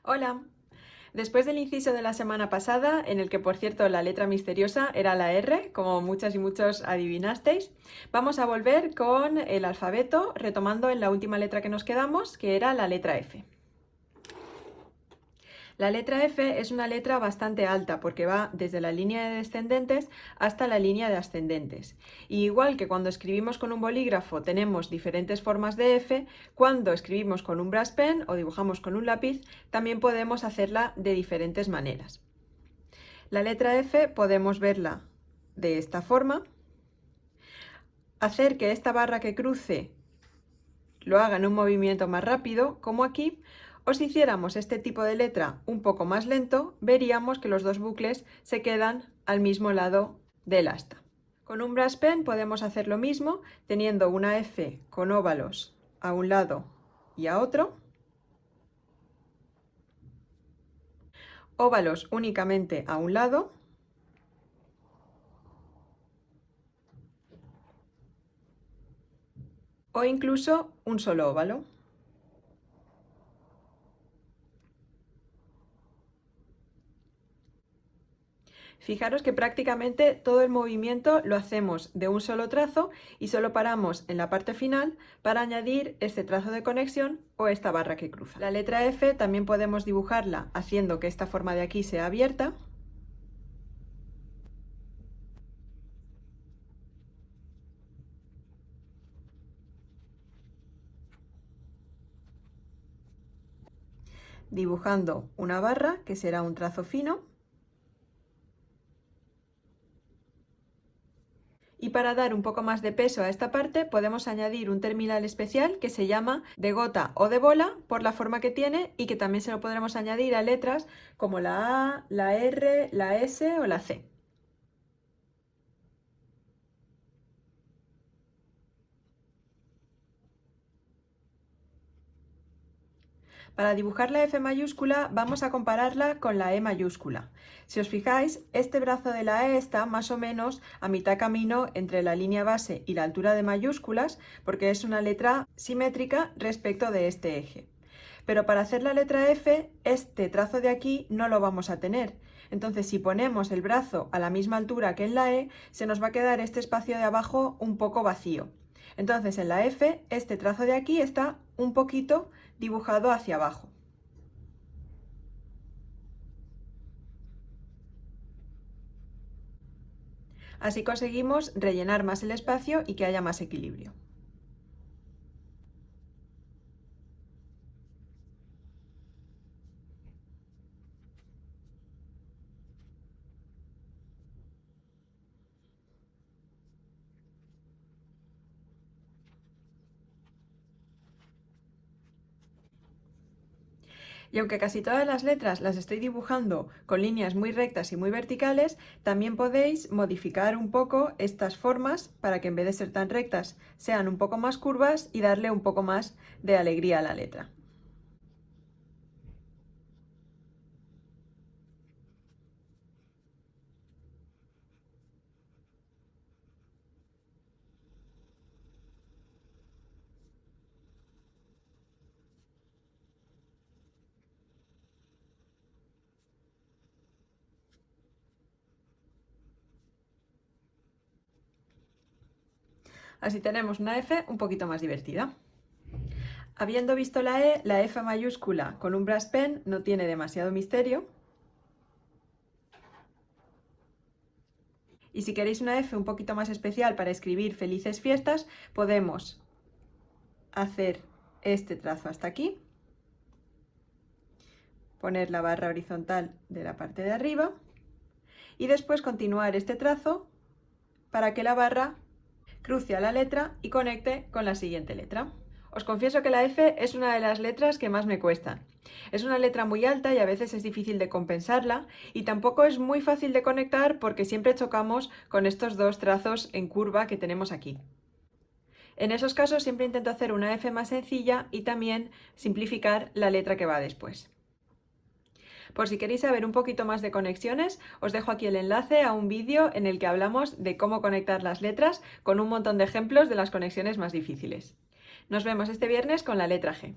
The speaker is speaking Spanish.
Hola. Después del inciso de la semana pasada, en el que por cierto la letra misteriosa era la R, como muchas y muchos adivinasteis, vamos a volver con el alfabeto, retomando en la última letra que nos quedamos, que era la letra F. La letra F es una letra bastante alta porque va desde la línea de descendentes hasta la línea de ascendentes. Y igual que cuando escribimos con un bolígrafo tenemos diferentes formas de F, cuando escribimos con un brush pen o dibujamos con un lápiz también podemos hacerla de diferentes maneras. La letra F podemos verla de esta forma, hacer que esta barra que cruce lo haga en un movimiento más rápido, como aquí, o si hiciéramos este tipo de letra un poco más lento, veríamos que los dos bucles se quedan al mismo lado del asta. Con un brush pen podemos hacer lo mismo, teniendo una F con óvalos a un lado y a otro, óvalos únicamente a un lado, o incluso un solo óvalo. Fijaros que prácticamente todo el movimiento lo hacemos de un solo trazo y solo paramos en la parte final para añadir este trazo de conexión o esta barra que cruza. La letra F también podemos dibujarla haciendo que esta forma de aquí sea abierta. Dibujando una barra que será un trazo fino. Y para dar un poco más de peso a esta parte podemos añadir un terminal especial que se llama de gota o de bola por la forma que tiene y que también se lo podremos añadir a letras como la A, la R, la S o la C. Para dibujar la F mayúscula vamos a compararla con la E mayúscula. Si os fijáis, este brazo de la E está más o menos a mitad camino entre la línea base y la altura de mayúsculas, porque es una letra simétrica respecto de este eje. Pero para hacer la letra F, este trazo de aquí no lo vamos a tener. Entonces, si ponemos el brazo a la misma altura que en la E, se nos va a quedar este espacio de abajo un poco vacío. Entonces, en la F, este trazo de aquí está un poquito dibujado hacia abajo. Así conseguimos rellenar más el espacio y que haya más equilibrio. Y aunque casi todas las letras las estoy dibujando con líneas muy rectas y muy verticales, también podéis modificar un poco estas formas para que en vez de ser tan rectas sean un poco más curvas y darle un poco más de alegría a la letra. Así tenemos una F un poquito más divertida. Habiendo visto la F mayúscula con un brush pen no tiene demasiado misterio. Y si queréis una F un poquito más especial para escribir felices fiestas, podemos hacer este trazo hasta aquí, poner la barra horizontal de la parte de arriba y después continuar este trazo para que la barra cruce a la letra y conecte con la siguiente letra. Os confieso que la F es una de las letras que más me cuestan. Es una letra muy alta y a veces es difícil de compensarla y tampoco es muy fácil de conectar porque siempre chocamos con estos dos trazos en curva que tenemos aquí. En esos casos siempre intento hacer una F más sencilla y también simplificar la letra que va después. Por si queréis saber un poquito más de conexiones, os dejo aquí el enlace a un vídeo en el que hablamos de cómo conectar las letras con un montón de ejemplos de las conexiones más difíciles. Nos vemos este viernes con la letra G.